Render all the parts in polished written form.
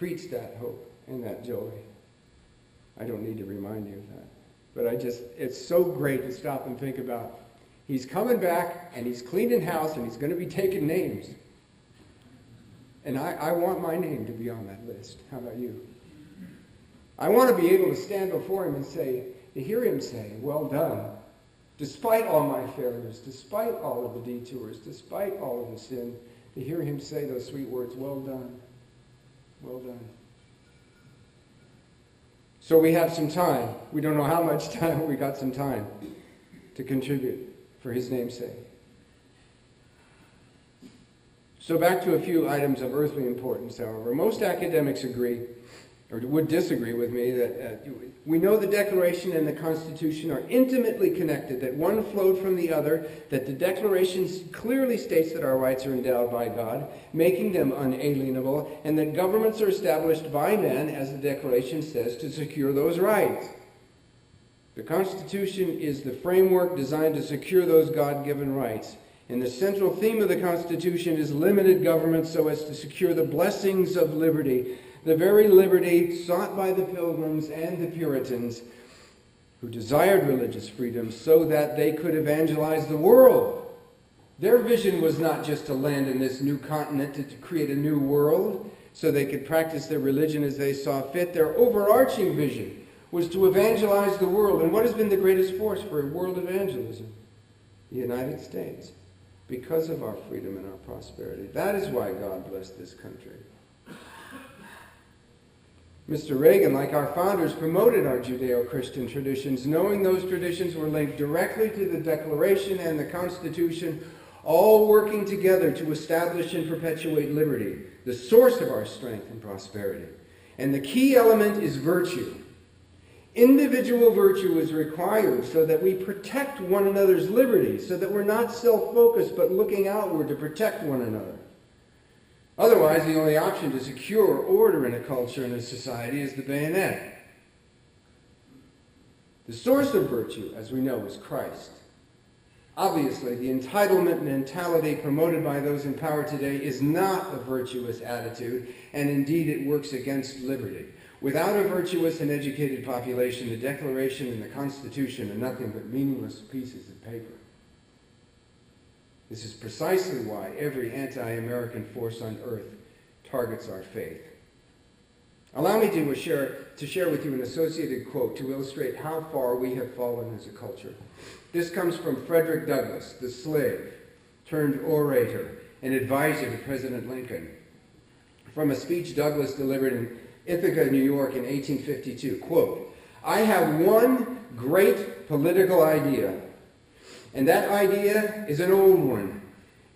preached that hope and that joy. I don't need to remind you of that. But it's so great to stop and think about. He's coming back, and he's cleaning house, and he's going to be taking names. And I want my name to be on that list. How about you? I want to be able to stand before him and to hear him say, well done. Despite all my failures, despite all of the detours, despite all of the sin, to hear him say those sweet words, well done, well done. So we have some time. We don't know how much time, but we got some time to contribute for his name's sake. So back to a few items of earthly importance, however. Most academics agree, or would disagree with me, that we know the Declaration and the Constitution are intimately connected, that one flowed from the other, that the Declaration clearly states that our rights are endowed by God, making them unalienable, and that governments are established by men, as the Declaration says, to secure those rights. The Constitution is the framework designed to secure those God-given rights. And the central theme of the Constitution is limited government so as to secure the blessings of liberty, the very liberty sought by the Pilgrims and the Puritans who desired religious freedom so that they could evangelize the world. Their vision was not just to land in this new continent, to create a new world so they could practice their religion as they saw fit. Their overarching vision was to evangelize the world. And what has been the greatest force for world evangelism? The United States. Because of our freedom and our prosperity. That is why God blessed this country. Mr. Reagan, like our founders, promoted our Judeo-Christian traditions, knowing those traditions were linked directly to the Declaration and the Constitution, all working together to establish and perpetuate liberty, the source of our strength and prosperity. And the key element is virtue. Individual virtue is required so that we protect one another's liberty, so that we're not self-focused but looking outward to protect one another. Otherwise, the only option to secure order in a culture and a society is the bayonet. The source of virtue, as we know, is Christ. Obviously, the entitlement mentality promoted by those in power today is not a virtuous attitude, and indeed it works against liberty. Without a virtuous and educated population, the Declaration and the Constitution are nothing but meaningless pieces of paper. This is precisely why every anti-American force on earth targets our faith. Allow me to share with you an associated quote to illustrate how far we have fallen as a culture. This comes from Frederick Douglass, the slave turned orator and advisor to President Lincoln, from a speech Douglass delivered in Ithaca, New York in 1852. Quote, "I have one great political idea, and that idea is an old one.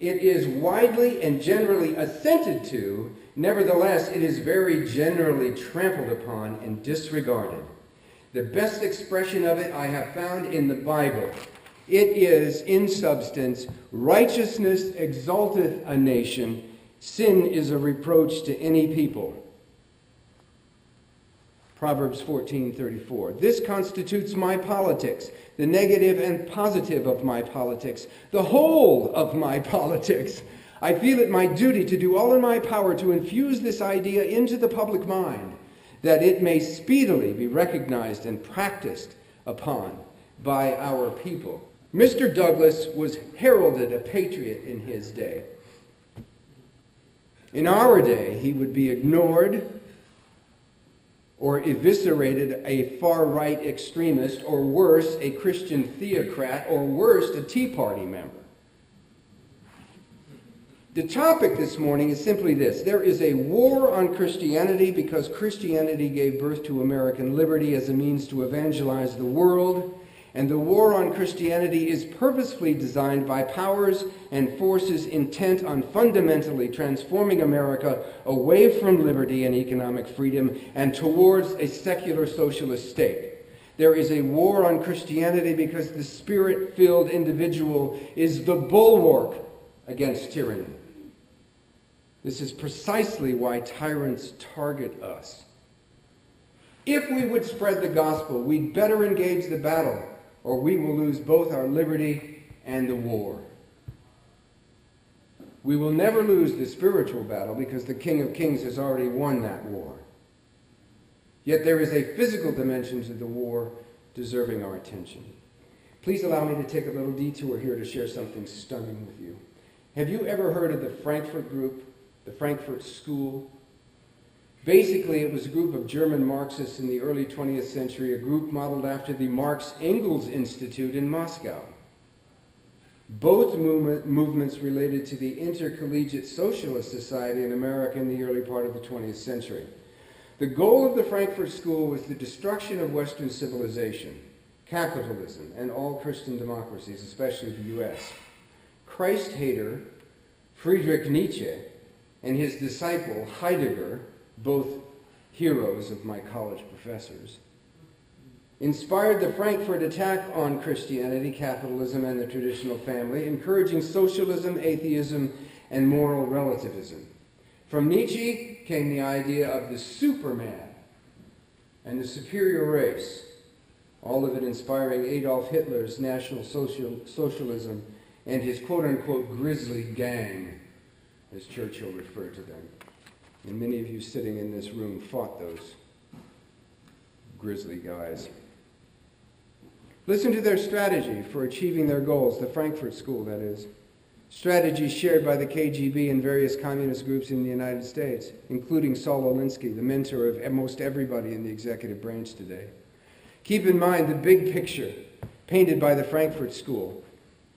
It is widely and generally assented to. Nevertheless, it is very generally trampled upon and disregarded. The best expression of it I have found in the Bible. It is, in substance, righteousness exalteth a nation. Sin is a reproach to any people." Proverbs 14:34. "This constitutes my politics, the negative and positive of my politics, the whole of my politics. I feel it my duty to do all in my power to infuse this idea into the public mind, that it may speedily be recognized and practiced upon by our people." Mr. Douglass was heralded a patriot in his day. In our day, he would be ignored or eviscerated a far-right extremist, or worse, a Christian theocrat, or worse, a Tea Party member. The topic this morning is simply this: there is a war on Christianity because Christianity gave birth to American liberty as a means to evangelize the world, and the war on Christianity is purposefully designed by powers and forces intent on fundamentally transforming America away from liberty and economic freedom and towards a secular socialist state. There is a war on Christianity because the spirit-filled individual is the bulwark against tyranny. This is precisely why tyrants target us. If we would spread the gospel, we'd better engage the battle, or we will lose both our liberty and the war. We will never lose the spiritual battle because the King of Kings has already won that war. Yet there is a physical dimension to the war deserving our attention. Please allow me to take a little detour here to share something stunning with you. Have you ever heard of the Frankfurt Group, the Frankfurt School? Basically, it was a group of German Marxists in the early 20th century, a group modeled after the Marx-Engels Institute in Moscow. Both movements related to the Intercollegiate Socialist Society in America in the early part of the 20th century. The goal of the Frankfurt School was the destruction of Western civilization, capitalism, and all Christian democracies, especially the U.S. Christ-hater Friedrich Nietzsche and his disciple Heidegger, both heroes of my college professors, inspired the Frankfurt attack on Christianity, capitalism, and the traditional family, encouraging socialism, atheism, and moral relativism. From Nietzsche came the idea of the Superman and the superior race, all of it inspiring Adolf Hitler's National Socialism and his quote-unquote grisly gang, as Churchill referred to them. And many of you sitting in this room fought those grisly guys. Listen to their strategy for achieving their goals, the Frankfurt School, that is. Strategies shared by the KGB and various communist groups in the United States, including Saul Alinsky, the mentor of most everybody in the executive branch today. Keep in mind the big picture painted by the Frankfurt School.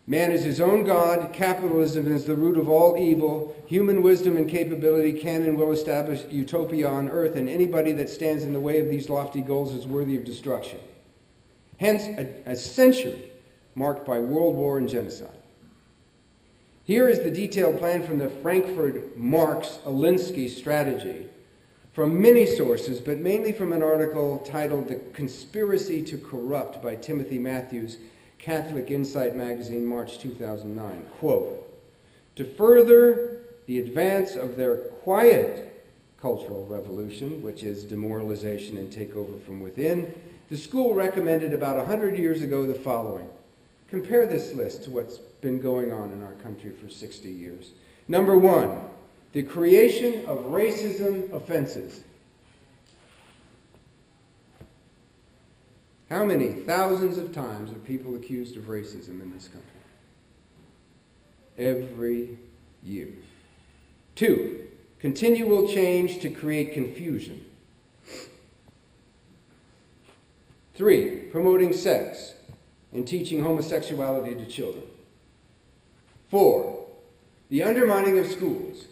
Man is his own God, capitalism is the root of all evil, human wisdom and capability can and will establish utopia on earth, and anybody that stands in the way of these lofty goals is worthy of destruction. Hence, a century marked by world war and genocide. Here is the detailed plan from the Frankfurt Marx-Alinsky strategy from many sources, but mainly from an article titled The Conspiracy to Corrupt by Timothy Matthews, Catholic Insight magazine, March 2009. Quote, to further the advance of their quiet cultural revolution, which is demoralization and takeover from within, the school recommended about 100 years ago the following. Compare this list to what's been going on in our country for 60 years. Number one, the creation of racism offenses. How many thousands of times are people accused of racism in this country? Every year. Two, continual change to create confusion. Three, promoting sex and teaching homosexuality to children. Four, the undermining of schools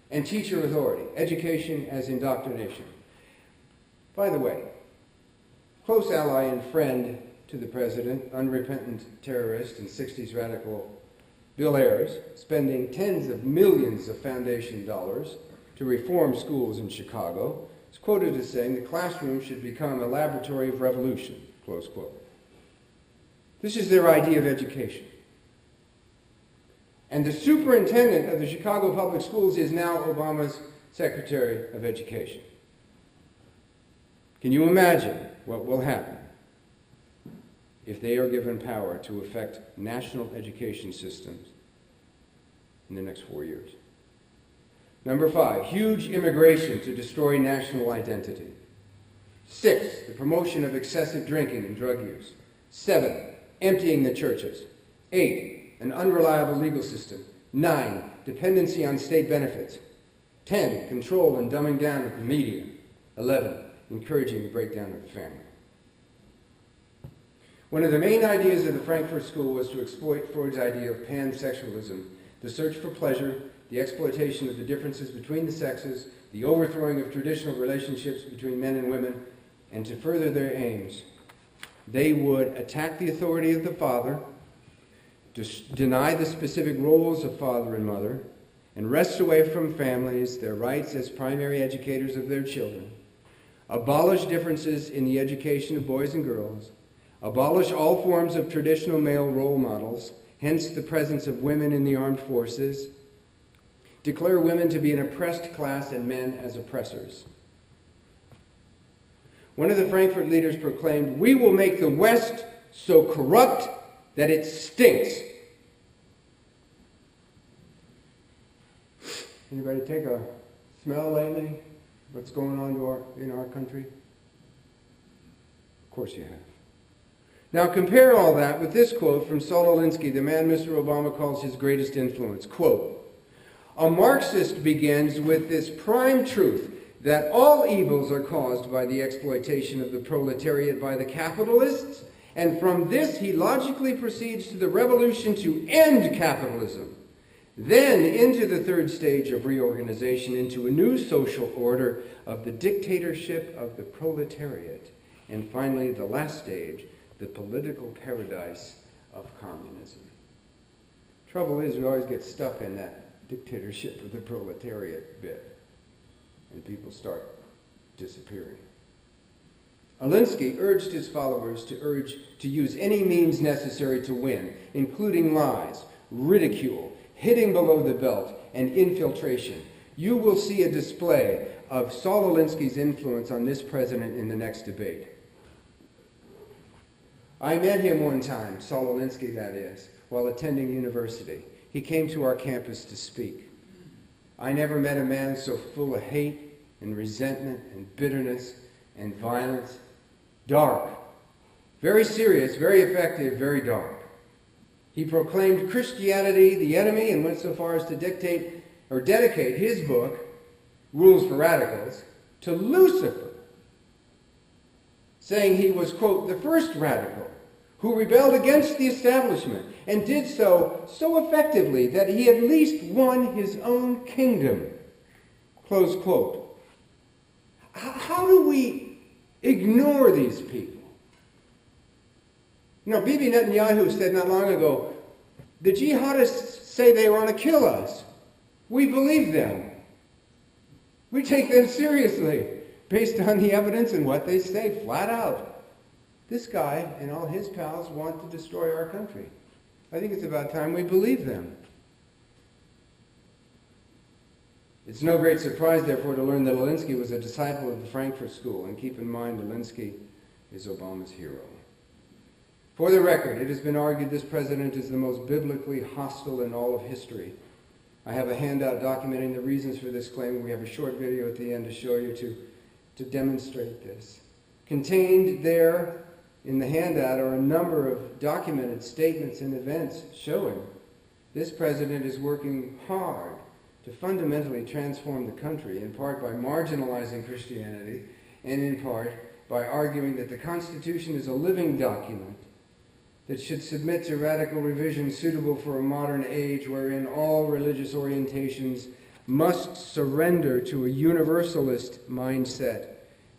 and teacher authority, education as indoctrination. By the way, close ally and friend to the president, unrepentant terrorist and 60s radical Bill Ayers, spending tens of millions of foundation dollars to reform schools in Chicago, is quoted as saying the classroom should become a laboratory of revolution, close quote. This is their idea of education. And the superintendent of the Chicago Public Schools is now Obama's Secretary of Education. Can you imagine what will happen if they are given power to affect national education systems in the next 4 years? Number five, huge immigration to destroy national identity. 6, the promotion of excessive drinking and drug use. 7, emptying the churches. 8, an unreliable legal system. 9, dependency on state benefits. 10, control and dumbing down of the media. 11, encouraging the breakdown of the family. One of the main ideas of the Frankfurt School was to exploit Freud's idea of pansexualism, the search for pleasure, the exploitation of the differences between the sexes, the overthrowing of traditional relationships between men and women, and to further their aims. They would attack the authority of the father, deny the specific roles of father and mother, and wrest away from families their rights as primary educators of their children, abolish differences in the education of boys and girls, abolish all forms of traditional male role models, hence the presence of women in the armed forces, declare women to be an oppressed class and men as oppressors. One of the Frankfurt leaders proclaimed, "We will make the West so corrupt that it stinks." Anybody take a smell lately? What's going on in our country? Of course you have. Now compare all that with this quote from Saul Alinsky, the man Mr. Obama calls his greatest influence. Quote, "A Marxist begins with this prime truth that all evils are caused by the exploitation of the proletariat by the capitalists, and from this he logically proceeds to the revolution to end capitalism. Then into the third stage of reorganization, into a new social order of the dictatorship of the proletariat, and finally the last stage, the political paradise of communism." Trouble is, we always get stuck in that dictatorship of the proletariat bit, and people start disappearing. Alinsky urged his followers to use any means necessary to win, including lies, ridicule, hitting below the belt, and infiltration. You will see a display of Saul Alinsky's influence on this president in the next debate. I met him one time, Saul Alinsky that is, while attending university. He came to our campus to speak. I never met a man so full of hate and resentment and bitterness and violence. Dark. Very serious, very effective, very dark. He proclaimed Christianity the enemy and went so far as to dedicate his book, Rules for Radicals, to Lucifer, saying he was, quote, the first radical who rebelled against the establishment and did so effectively that he at least won his own kingdom, close quote. How do we ignore these people? You know, Bibi Netanyahu said not long ago, the jihadists say they want to kill us. We believe them. We take them seriously based on the evidence and what they say flat out. This guy and all his pals want to destroy our country. I think it's about time we believe them. It's no great surprise, therefore, to learn that Alinsky was a disciple of the Frankfurt School, and keep in mind Alinsky is Obama's hero. For the record, it has been argued this president is the most biblically hostile in all of history. I have a handout documenting the reasons for this claim. We have a short video at the end to show you to demonstrate this. Contained there in the handout are a number of documented statements and events showing this president is working hard to fundamentally transform the country, in part by marginalizing Christianity, and in part by arguing that the Constitution is a living document that should submit to radical revision suitable for a modern age wherein all religious orientations must surrender to a universalist mindset,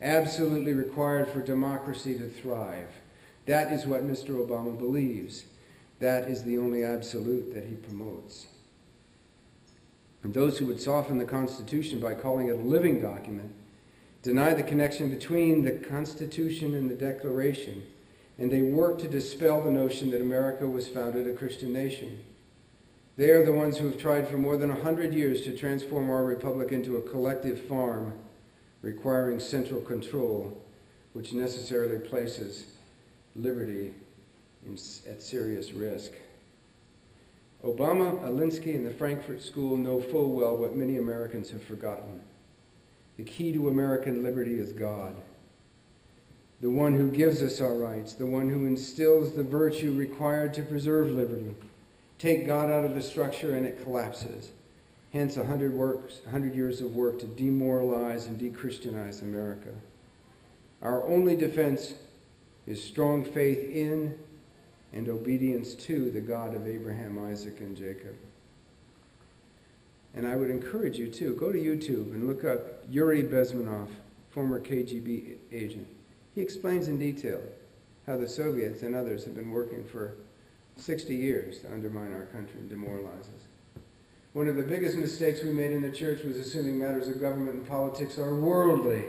absolutely required for democracy to thrive. That is what Mr. Obama believes. That is the only absolute that he promotes. And those who would soften the Constitution by calling it a living document deny the connection between the Constitution and the Declaration, and they work to dispel the notion that America was founded a Christian nation. They are the ones who have tried for more than 100 years to transform our republic into a collective farm, requiring central control, which necessarily places liberty at serious risk. Obama, Alinsky, and the Frankfurt School know full well what many Americans have forgotten. The key to American liberty is God, the one who gives us our rights, the one who instills the virtue required to preserve liberty. Take God out of the structure and it collapses. Hence 100 years of work to demoralize and de-Christianize America. Our only defense is strong faith in and obedience to the God of Abraham, Isaac, and Jacob. And I would encourage you to go to YouTube and look up Yuri Bezmenov, former KGB agent. He explains in detail how the Soviets and others have been working for 60 years to undermine our country and demoralize us. One of the biggest mistakes we made in the church was assuming matters of government and politics are worldly,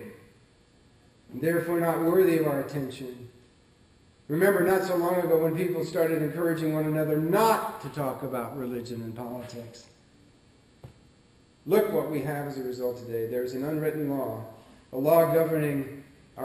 and therefore not worthy of our attention. Remember, not so long ago when people started encouraging one another not to talk about religion and politics. Look what we have as a result today. There's an unwritten law, a law governing